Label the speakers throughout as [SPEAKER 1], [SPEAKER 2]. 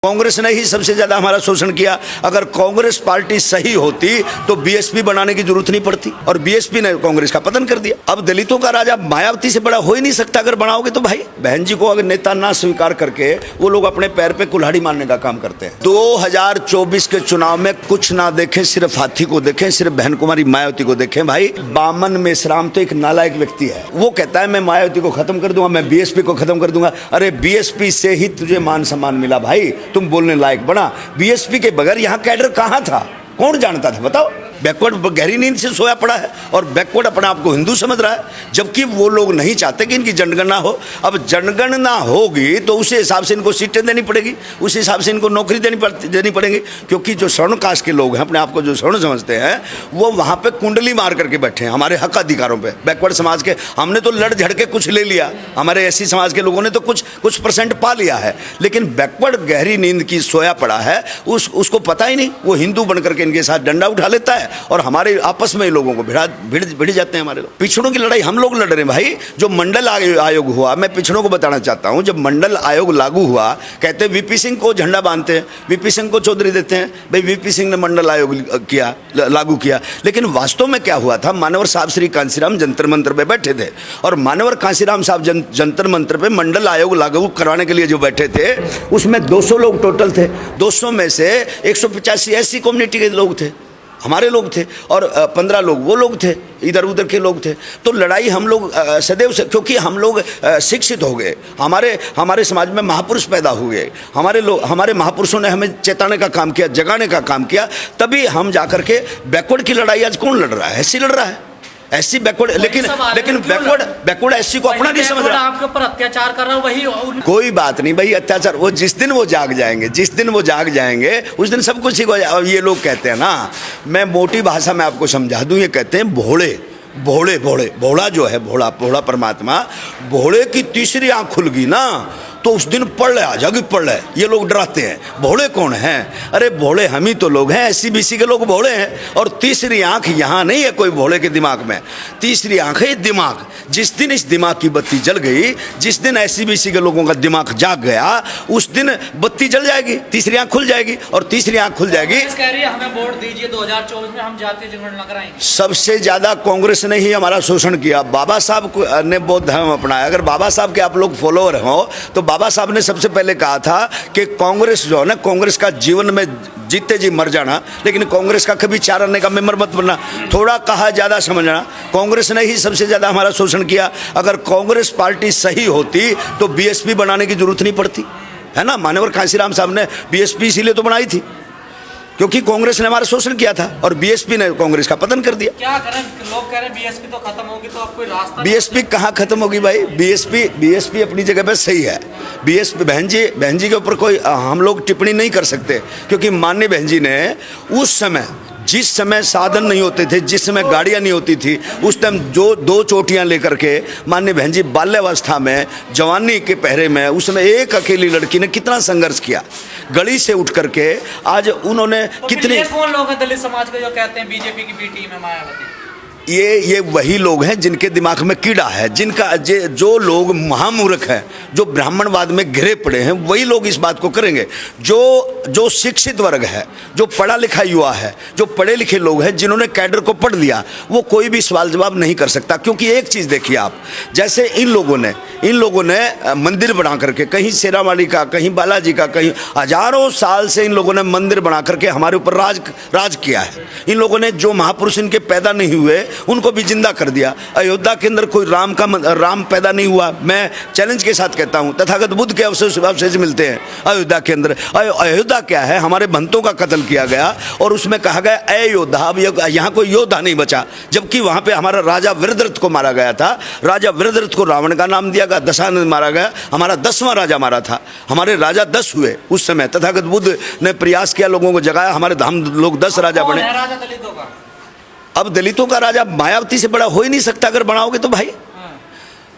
[SPEAKER 1] कांग्रेस ने ही सबसे ज्यादा हमारा शोषण किया। अगर कांग्रेस पार्टी सही होती तो बीएसपी बनाने की जरूरत नहीं पड़ती, और बीएसपी ने कांग्रेस का पतन कर दिया। अब दलितों का राजा मायावती से बड़ा हो ही नहीं सकता। अगर बनाओगे तो भाई बहन जी को अगर नेता ना स्वीकार करके वो लोग अपने पैर पे कुल्हाड़ी मारने का काम करते हैं। 2024 के चुनाव में कुछ ना देखें, सिर्फ हाथी को देखें, सिर्फ बहन कुमारी मायावती को देखें। भाई बामन मेश्राम तो एक नालायक व्यक्ति है। वो कहता है मैं मायावती को खत्म कर दूंगा, मैं बीएसपी को खत्म कर दूंगा। अरे बीएसपी से ही तुझे मान सम्मान मिला भाई, तुम बोलने लायक बना। बीएसपी के बगैर यहाँ कैडर कहाँ था, कौन जानता था बताओ। बैकवर्ड गहरी नींद से सोया पड़ा है और बैकवर्ड अपने आप को हिंदू समझ रहा है, जबकि वो लोग नहीं चाहते कि इनकी जनगणना हो। अब जनगणना होगी तो उसी हिसाब से इनको सीटें देनी पड़ेगी, उस हिसाब से इनको नौकरी देनी पड़ेगी। क्योंकि जो स्वर्ण कास्ट के लोग हैं, अपने आप को जो स्वर्ण समझते हैं, वो वहाँ पे कुंडली मार करके बैठे हैं हमारे हक अधिकारों पे। बैकवर्ड समाज के हमने तो लड़ झड़ के कुछ ले लिया, हमारे एससी समाज के लोगों ने तो कुछ परसेंट पा लिया है, लेकिन बैकवर्ड गहरी नींद की सोया पड़ा है, उसको पता ही नहीं। वो हिंदू बनकर के इनके साथ डंडा उठा लेता है और हमारे आपस में लोगों को भिड़ जाते हैं हमारे लोग। पिछड़ों की लड़ाई हम लोग लड़ रहे हैं भाई। जो मंडल आयोग हुआ, मैं पिछड़ों को बताना चाहता हूं, जब मंडल आयोग लागू हुआ, कहते हैं वीपी सिंह को झंडा बांधते हैं, वीपी सिंह को चौधरी देते हैं। भाई वीपी सिंह ने मंडल आयोग लागू किया, लेकिन वास्तव में क्या हुआ था, मानवर साहब श्री कांसीराम जंतर मंतर पे बैठे थे, और मानवर कांसीराम साहब जंतर मंतर पे मंडल आयोग लागू करवाने के लिए जो बैठे थे, उसमें 200 लोग टोटल थे। 200 में से 185 एससी कम्युनिटी के लोग थे, हमारे लोग थे, और 15 लोग वो लोग थे, इधर उधर के लोग थे। तो लड़ाई हम लोग सदैव से, क्योंकि हम लोग शिक्षित हो गए, हमारे समाज में महापुरुष पैदा हुए, हमारे महापुरुषों ने हमें चेताने का काम किया, जगाने का काम किया, तभी हम जाकर के बैकवर्ड की लड़ाई आज कौन लड़ रहा है, एससी लड़ रहा है। एससी बैकवर्ड, लेकिन बैकवर्ड एससी को अपना नहीं समझ रहा, आपके ऊपर अत्याचार कर रहा है वही। कोई बात नहीं भाई, अत्याचार वो जिस दिन वो जाग जाएंगे उस दिन सब कुछ ठीक हो जाएगा। ये लोग कहते हैं ना, मैं मोटी भाषा में आपको समझा दूं, ये कहते हैं भोड़ा जो है, भोड़ा परमात्मा, भोड़े की तीसरी आंख खुल गई ना तो उस दिन पढ़ आ जाएगी, ये लोग डराते हैं। भोड़े कौन हैं? अरे भोड़े हम ही तो लोग हैं, एससी बीसी के लोग भोड़े हैं। और तीसरी आंख यहाँ नहीं है कोई भोड़े के दिमाग में, तीसरी आंख है दिमाग। जिस दिन इस दिमाग की बत्ती जल गई, जिस दिन एससी बीसी के लोगों का दिमाग जाग गया, उस दिन बत्ती जल जाएगी, तीसरी आंख खुल जाएगी, और तीसरी आंख खुल जाएगी।
[SPEAKER 2] हमें वोट दीजिए, 2024 में हम जातीय जनगणना कराएंगे।
[SPEAKER 1] सबसे ज्यादा कांग्रेस ने ही हमारा शोषण किया। बाबा साहब ने बौद्ध धर्म अपनाया। अगर बाबा साहब के आप लोग फॉलोअर हो तो बाबा साहब ने सबसे पहले कहा था कि कांग्रेस जो है ना, कांग्रेस का जीवन में जीते जी मर जाना, लेकिन कांग्रेस का कभी चार आने का मेंबर मत बनना। थोड़ा कहा ज्यादा समझना। कांग्रेस ने ही सबसे ज्यादा हमारा शोषण किया। अगर कांग्रेस पार्टी सही होती तो बीएसपी बनाने की जरूरत नहीं पड़ती, है ना। मानवर कांसीराम साहब ने बीएसपी इसीलिए तो बनाई थी क्योंकि कांग्रेस ने हमारा शोषण किया था, और बीएसपी ने कांग्रेस का पतन कर दिया।
[SPEAKER 2] क्या करें, लोग कह रहे हैं बीएसपी तो खत्म होगी, तो अब कोई रास्ता।
[SPEAKER 1] बीएसपी कहाँ खत्म होगी भाई? बीएसपी अपनी जगह पे सही है। बीएसपी बहन जी के ऊपर कोई हम लोग टिप्पणी नहीं कर सकते, क्योंकि माननीय बहन जी ने उस समय, जिस समय साधन नहीं होते थे, जिस समय गाड़ियां नहीं होती थी, उस टाइम जो 2 चोटियां लेकर के माननीय बहन जी बाल्यावस्था में, जवानी के पहरे में, उस समय एक अकेली लड़की ने कितना संघर्ष किया, गली से उठ करके। आज उन्होंने
[SPEAKER 2] तो
[SPEAKER 1] कितनी,
[SPEAKER 2] कौन लोग हैं दलित समाज के जो कहते हैं बीजेपी की बी टीम है मायावती?
[SPEAKER 1] ये वही लोग हैं जिनके दिमाग में कीड़ा है, जो लोग महामूर्ख हैं, जो ब्राह्मणवाद में घिरे पड़े हैं, वही लोग इस बात को करेंगे। जो शिक्षित वर्ग है, जो पढ़ा लिखा युवा है, जो पढ़े लिखे लोग हैं, जिन्होंने कैडर को पढ़ लिया, वो कोई भी सवाल जवाब नहीं कर सकता। क्योंकि एक चीज़ देखिए आप, जैसे इन लोगों ने मंदिर बना करके, कहीं शेरावाली का, कहीं बालाजी का, कहीं हजारों साल से इन लोगों ने मंदिर बना करके हमारे ऊपर राज किया है। इन लोगों ने जो महापुरुष इनके पैदा नहीं हुए उनको भी जिंदा कर दिया। अयोध्या के अंदर कोई राम पैदा नहीं हुआ। मैं चैलेंज के साथ कहता हूं, तथागत बुद्ध के अवशेष मिलते हैं अयोध्या के अंदर। अयोध्या क्या है? हमारे भंतों का कत्ल किया गया, और उसमें कहा गया ए योद्धा। अब यहाँ कोई योद्धा नहीं बचा, जबकि वहां पे हमारा राजा वृद्धरथ को मारा गया था। राजा वृद्धरथ को रावण का नाम दिया गया, दशानंद मारा गया। हमारा 10वां राजा मारा था। हमारे राजा 10 हुए उस समय। तथागत बुद्ध ने प्रयास किया, लोगों को जगाया, हमारे धाम लोग 10 राजा बने। अब दलितों का राजा मायावती से बड़ा हो ही नहीं सकता। अगर बनाओगे तो भाई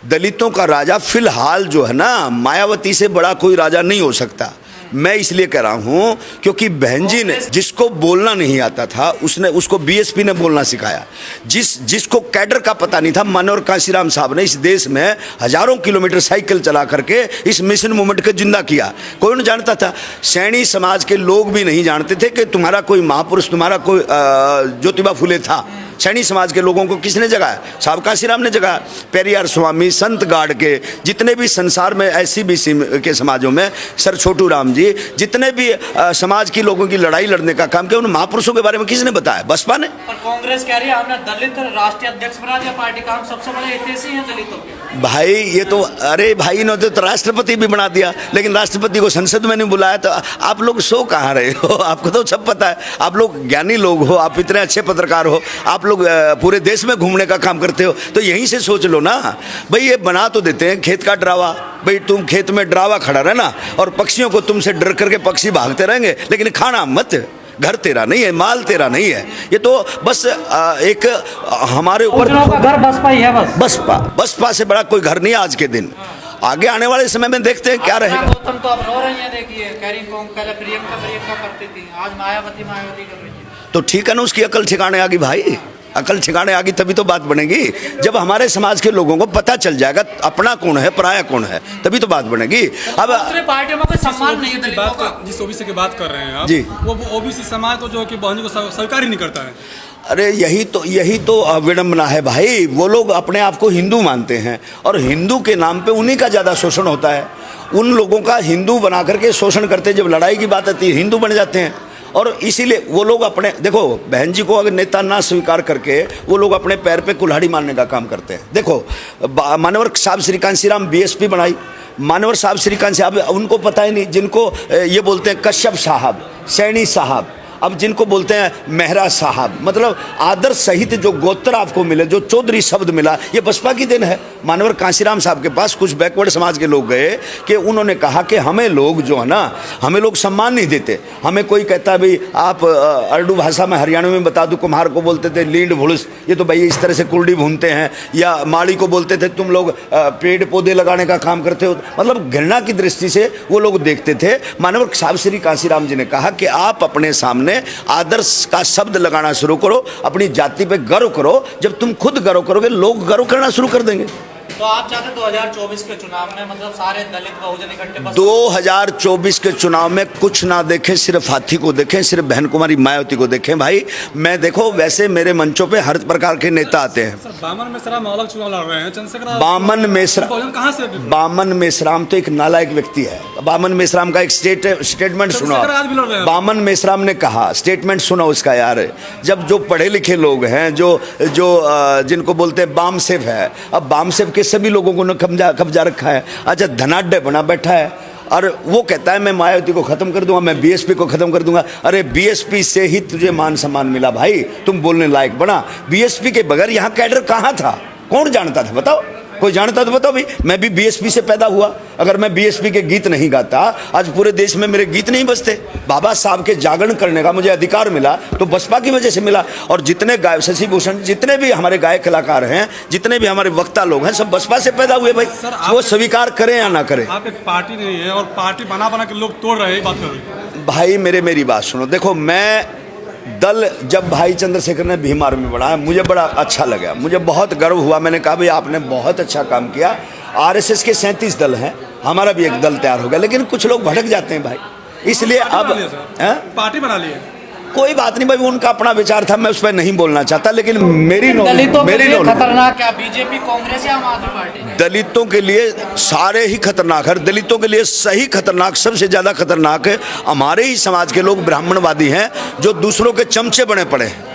[SPEAKER 1] दलितों का राजा फिलहाल जो है ना, मायावती से बड़ा कोई राजा नहीं हो सकता। मैं इसलिए कह रहा हूं क्योंकि बहन जी ने, जिसको बोलना नहीं आता था उसको बीएसपी ने बोलना सिखाया। जिसको कैडर का पता नहीं था, मनोहर कांशीराम साहब ने इस देश में हजारों किलोमीटर साइकिल चला करके इस मिशन मूवमेंट को जिंदा किया। कोई नहीं जानता था, सैनी समाज के लोग भी नहीं जानते थे कि तुम्हारा कोई महापुरुष, तुम्हारा कोई ज्योतिबा फुले था। सैनी समाज के लोगों को किसने जगाया? साहब कांशीराम ने जगाया। पेरियार स्वामी, संत गाड़ के, जितने भी संसार में SC-BC के समाजों में, सर छोटू राम जी, जितने भी समाज के लोगों की लड़ाई लड़ने का काम किया, उन महापुरुषों के बारे में किसने बताया? बसपा ने।
[SPEAKER 2] पर कांग्रेस कह रही है हमने दलित राष्ट्रीय अध्यक्ष बना दिया पार्टी का, हम सबसे बड़े हितैषी हैं दलितों के।
[SPEAKER 1] भाई ये तो, अरे भाई इन्होंने तो राष्ट्रपति भी बना दिया, लेकिन राष्ट्रपति को संसद में नहीं बुलाया। तो आप लोग सो कहाँ रहे हो? आपको तो सब पता है, आप लोग ज्ञानी लोग हो, आप इतने अच्छे पत्रकार हो, आप लोग पूरे देश में घूमने का काम करते हो, तो यहीं से सोच लो ना भाई। ये बना तो देते हैं खेत का डरावा, भाई तुम खेत में डरावा खड़ा रहना और पक्षियों को तुमसे डर करके पक्षी भागते रहेंगे, लेकिन खाना मत। घर तेरा नहीं है, माल तेरा नहीं है। ये तो बस एक हमारे ऊपर
[SPEAKER 2] घर बसपा ही है।
[SPEAKER 1] बसपा से बड़ा कोई घर नहीं है आज के दिन। आगे आने वाले समय में देखते हैं क्या रहेगा।
[SPEAKER 2] गौतम तो अब रो रही है, देखिए कह रही पहले प्रियंका करती थी, आज मायावती कर रही है।
[SPEAKER 1] तो ठीक है ना, उसकी अकल ठिकाने आ गई भाई, अकल ठिकाने आ गई तभी तो बात बनेगी। जब हमारे समाज के लोगों को पता चल जाएगा अपना कौन है, पराया कौन है, तभी तो बात बनेगी। अब
[SPEAKER 2] दूसरे पार्टियों में कोई सम्मान नहीं है दलितों का।
[SPEAKER 3] जिस ओबीसी की बात कर रहे हैं आप
[SPEAKER 1] जी,
[SPEAKER 3] वो ओबीसी समाज को जो है कि बहनों को स्वीकार ही नहीं करता है।
[SPEAKER 1] अरे यही तो विडंबना है भाई। वो लोग अपने आप को हिंदू मानते हैं और हिंदू के नाम पे उन्हीं का ज़्यादा शोषण होता है। उन लोगों का हिंदू बना करके शोषण करते, जब लड़ाई की बात आती है हिंदू बन जाते हैं। और इसीलिए वो लोग अपने, देखो बहन जी को अगर नेता ना स्वीकार करके वो लोग अपने पैर पे कुल्हाड़ी मारने का काम करते हैं। देखो मानवर साहब श्री कांशीराम BSP बनाई, मानवर साहब श्री कांशीराम, उनको पता ही नहीं, जिनको ये बोलते हैं कश्यप साहब, सैनी साहब, अब जिनको बोलते हैं मेहरा साहब, मतलब आदर सहित जो गोत्र आपको मिले, जो चौधरी शब्द मिला, ये बसपा की देन है। मानवर कांशीराम साहब के पास कुछ बैकवर्ड समाज के लोग गए कि उन्होंने कहा कि हमें लोग जो है ना, हमें लोग सम्मान नहीं देते। हमें कोई कहता भाई आप अर्डू भाषा में हरियाणा में बता दूं, कुम्हार को बोलते थे लीड भुड़स, ये तो भाई इस तरह से कुल्डी भूनते हैं, या माड़ी को बोलते थे तुम लोग पेड़ पौधे लगाने का काम करते हो, मतलब घृणा की दृष्टि से वो लोग देखते थे। मानवर साहब श्री कांशीराम जी ने कहा कि आप अपने सामने आदर्श का शब्द लगाना शुरू करो, अपनी जाति पे गर्व करो। जब तुम खुद गर्व करोगे, लोग गर्व करना शुरू कर देंगे।
[SPEAKER 2] तो आप चाहते 2024 के चुनाव में मतलब सारे दलित बहुजन इकट्ठे,
[SPEAKER 1] 2024 के चुनाव में कुछ ना देखें, सिर्फ हाथी को देखें, सिर्फ बहन कुमारी मायावती को देखें। भाई मैं, देखो वैसे मेरे मंचों पे हर प्रकार के नेता आते हैं।
[SPEAKER 3] सर बामन मेश्राम अलग चुनाव लड़ रहे हैं, चंद्रशेखर
[SPEAKER 1] बामन मेश्राम
[SPEAKER 3] कहाँ से?
[SPEAKER 1] बामन मेश्राम तो एक नालायक व्यक्ति है। बामन मेश्राम का एक स्टेटमेंट सुनो। बामन मेश्राम ने कहा, स्टेटमेंट सुनो उसका यार। जब जो पढ़े लिखे लोग हैं, जो जिनको बोलते हैं बामसेफ है, अब बामसेफ के सभी लोगों को ने कब्जा रखा है। अच्छा धनाढ्य बना बैठा है और वो कहता है मैं मायावती को खत्म कर दूंगा, मैं BSP को खत्म कर दूंगा। अरे BSP से ही तुझे मान सम्मान मिला भाई, तुम बोलने लायक बना। BSP के बगैर यहाँ कैडर कहाँ था? कौन जानता था? बताओ, कोई जानता तो बताओ भाई। मैं भी BSP से पैदा हुआ, अगर मैं BSP के गीत नहीं गाता, आज पूरे देश में मेरे गीत नहीं बजते। बाबा साहब के जागरण करने का मुझे अधिकार मिला तो बसपा की वजह से मिला। और जितने गाय, शशि भूषण, जितने भी हमारे गायक कलाकार हैं, जितने भी हमारे वक्ता लोग हैं, सब बसपा से पैदा हुए भाई। वो स्वीकार करें या ना करें।
[SPEAKER 3] आप एक पार्टी नहीं है और पार्टी बना के लोग तोड़ रहे हैं, बात कर रहे हैं।
[SPEAKER 1] भाई मेरी बात सुनो। देखो मैं दल, जब भाई चंद्रशेखर ने भीम आर्मी बनाया, मुझे बड़ा अच्छा लगा, मुझे बहुत गर्व हुआ। मैंने कहा भाई आपने बहुत अच्छा काम किया। RSS के 37 दल हैं, हमारा भी एक दल तैयार हो गया, लेकिन कुछ लोग भटक जाते हैं भाई, इसलिए अब
[SPEAKER 3] पार्टी बना ली है।
[SPEAKER 1] कोई बात नहीं भाई, उनका अपना विचार था, मैं उस पर नहीं बोलना चाहता, लेकिन मेरी
[SPEAKER 2] खतरनाक क्या BJP, कांग्रेस या आम आदमी पार्टी?
[SPEAKER 1] दलितों के लिए सारे ही खतरनाक है। दलितों के लिए सही खतरनाक, सबसे ज्यादा खतरनाक है हमारे ही समाज के लोग ब्राह्मणवादी हैं, जो दूसरों के चमचे बने पड़े हैं।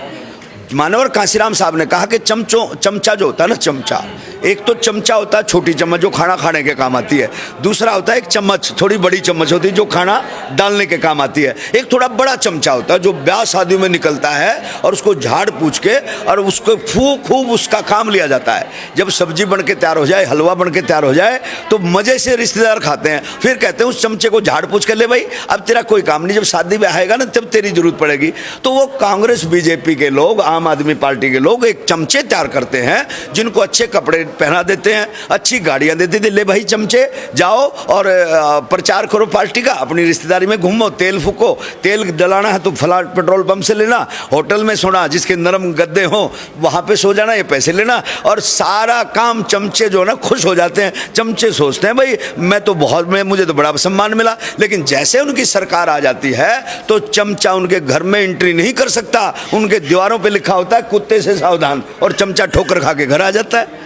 [SPEAKER 1] मानवर कांशीराम साहब ने कहा कि चमचा जो होता है ना, चमचा, एक तो चमचा होता है छोटी चम्मच जो खाना खाने के काम आती है, दूसरा होता है एक चम्मच, थोड़ी बड़ी चम्मच होती है जो खाना डालने के काम आती है, एक थोड़ा बड़ा चमचा होता है जो ब्याह शादियों में निकलता है और उसको झाड़ पूछ के और उसको खूब उसका काम लिया जाता है। जब सब्जी बन के तैयार हो जाए, हलवा बन के तैयार हो जाए तो मजे से रिश्तेदार खाते हैं, फिर कहते हैं उस चमचे को झाड़ पूछ कर ले भाई, अब तेरा कोई काम नहीं, जब शादी में आएगा ना तब तेरी जरूरत पड़ेगी। तो वो कांग्रेस BJP के लोग, आम आदमी पार्टी के लोग एक चमचे तैयार करते हैं जिनको अच्छे कपड़े पहना देते हैं, अच्छी गाड़ियां देते थे, ले भाई चमचे जाओ और प्रचार करो पार्टी का, अपनी रिश्तेदारी में घूमो, तेल फूको, तेल डलाना है तो फला पेट्रोल पंप से लेना, होटल में सोना, जिसके नरम गद्दे हो वहां पे सो जाना, ये पैसे लेना, और सारा काम चमचे जो है ना खुश हो जाते हैं। चमचे सोचते हैं भाई मुझे तो बड़ा सम्मान मिला, लेकिन जैसे उनकी सरकार आ जाती है तो चमचा उनके घर में एंट्री नहीं कर सकता, उनके दीवारों पे लिखा होता है कुत्ते से सावधान, और चमचा ठोकर खा के घर आ जाता है।